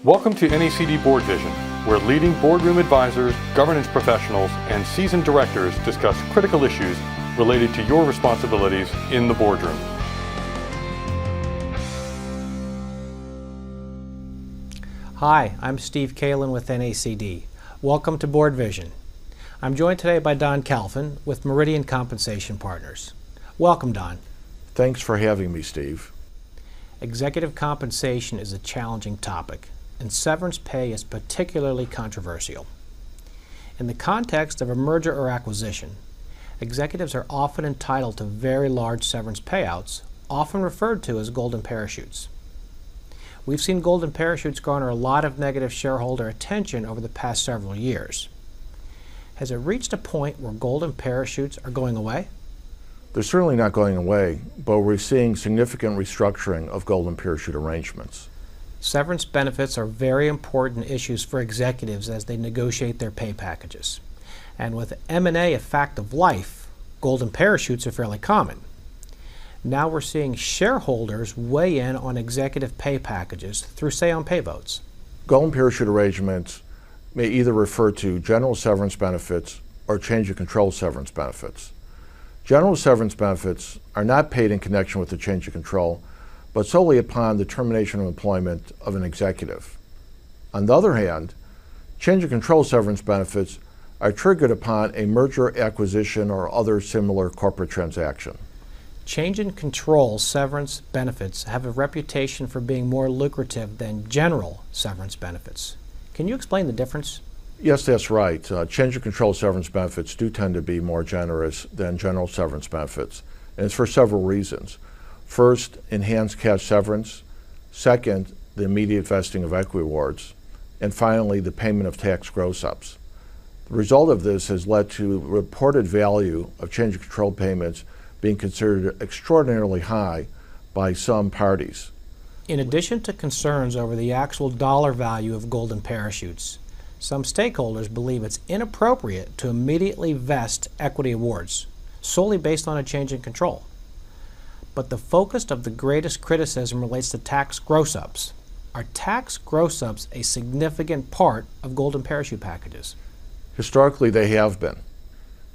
Welcome to NACD BoardVision, where leading boardroom advisors, governance professionals, and seasoned directors discuss critical issues related to your responsibilities in the boardroom. Hi, I'm Steve Kalan with NACD. Welcome to BoardVision. I'm joined today by Donald Kalfen with Meridian Compensation Partners. Welcome, Don. Thanks for having me, Steve. Executive compensation is a challenging topic, and severance pay is particularly controversial. In the context of a merger or acquisition, executives are often entitled to very large severance payouts, often referred to as golden parachutes. We've seen golden parachutes garner a lot of negative shareholder attention over the past several years. Has it reached a point where golden parachutes are going away? They're certainly not going away, but we're seeing significant restructuring of golden parachute arrangements. Severance benefits are very important issues for executives as they negotiate their pay packages. And with M&A a fact of life, golden parachutes are fairly common. Now we're seeing shareholders weigh in on executive pay packages through say-on-pay votes. Golden parachute arrangements may either refer to general severance benefits or change of control severance benefits. General severance benefits are not paid in connection with the change of control, but solely upon the termination of employment of an executive. On the other hand, change of control severance benefits are triggered upon a merger, acquisition, or other similar corporate transaction. Change in control severance benefits have a reputation for being more lucrative than general severance benefits. Can you explain the difference? Yes, that's right. Change of control severance benefits do tend to be more generous than general severance benefits, and it's for several reasons. First, enhanced cash severance. Second, the immediate vesting of equity awards. And finally, the payment of tax gross-ups. The result of this has led to reported value of change of control payments being considered extraordinarily high by some parties. In addition to concerns over the actual dollar value of golden parachutes, some stakeholders believe it's inappropriate to immediately vest equity awards solely based on a change in control. But the focus of the greatest criticism relates to tax gross-ups. Are tax gross-ups a significant part of golden parachute packages? Historically, they have been.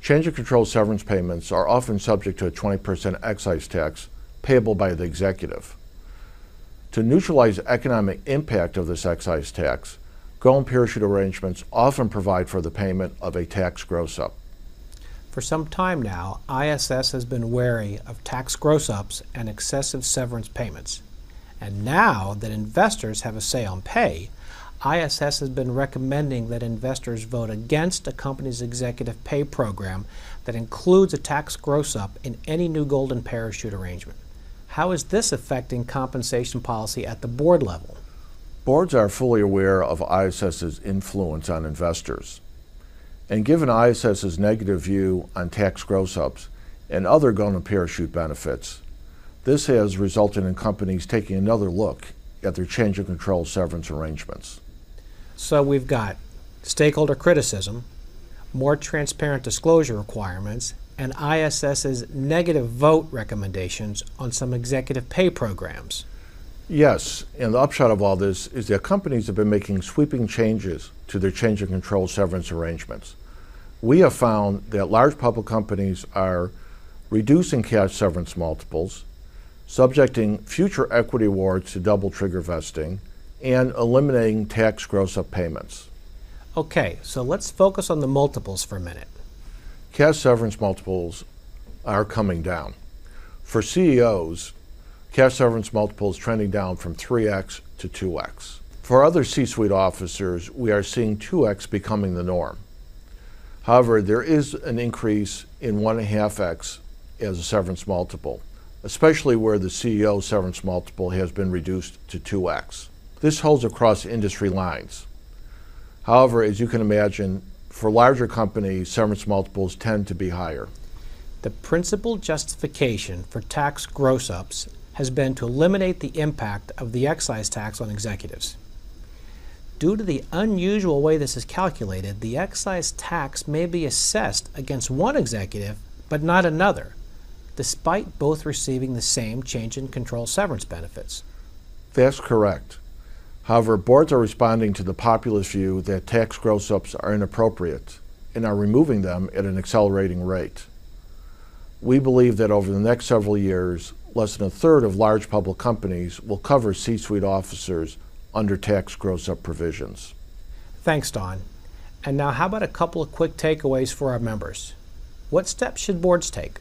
Change of control severance payments are often subject to a 20% excise tax payable by the executive. To neutralize the economic impact of this excise tax, golden parachute arrangements often provide for the payment of a tax gross-up. For some time now, ISS has been wary of tax gross-ups and excessive severance payments. And now that investors have a say on pay, ISS has been recommending that investors vote against a company's executive pay program that includes a tax gross-up in any new golden parachute arrangement. How is this affecting compensation policy at the board level? Boards are fully aware of ISS's influence on investors. And given ISS's negative view on tax gross-ups and other golden parachute benefits, this has resulted in companies taking another look at their change of control severance arrangements. So we've got stakeholder criticism, more transparent disclosure requirements, and ISS's negative vote recommendations on some executive pay programs. Yes, and the upshot of all this is that companies have been making sweeping changes to their change of control severance arrangements. We have found that large public companies are reducing cash severance multiples, subjecting future equity awards to double trigger vesting, and eliminating tax gross-up payments. Okay, so let's focus on the multiples for a minute. Cash severance multiples are coming down. For CEOs, cash severance multiples trending down from 3x to 2x. For other C-suite officers, we are seeing 2x becoming the norm. However, there is an increase in 1.5x as a severance multiple, especially where the CEO severance multiple has been reduced to 2x. This holds across industry lines. However, as you can imagine, for larger companies, severance multiples tend to be higher. The principal justification for tax gross-ups has been to eliminate the impact of the excise tax on executives. Due to the unusual way this is calculated, the excise tax may be assessed against one executive but not another, despite both receiving the same change in control severance benefits. That's correct. However, boards are responding to the populist view that tax gross-ups are inappropriate and are removing them at an accelerating rate. We believe that over the next several years, less than a third of large public companies will cover C-suite officers under tax gross-up provisions. Thanks, Don. And now how about a couple of quick takeaways for our members? What steps should boards take?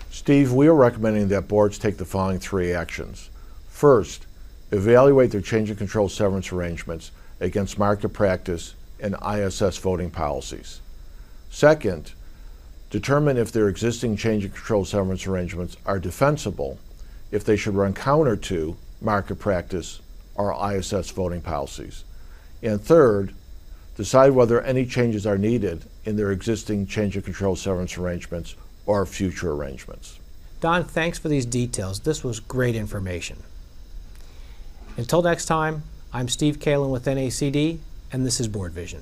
Steve, we are recommending that boards take the following 3 actions. First, evaluate their change of control severance arrangements against market practice and ISS voting policies. Second, determine if their existing change of control severance arrangements are defensible, if they should run counter to market practice or ISS voting policies. And third, decide whether any changes are needed in their existing change of control severance arrangements or future arrangements. Don, thanks for these details. This was great information. Until next time, I'm Steve Kalan with NACD, and this is BoardVision.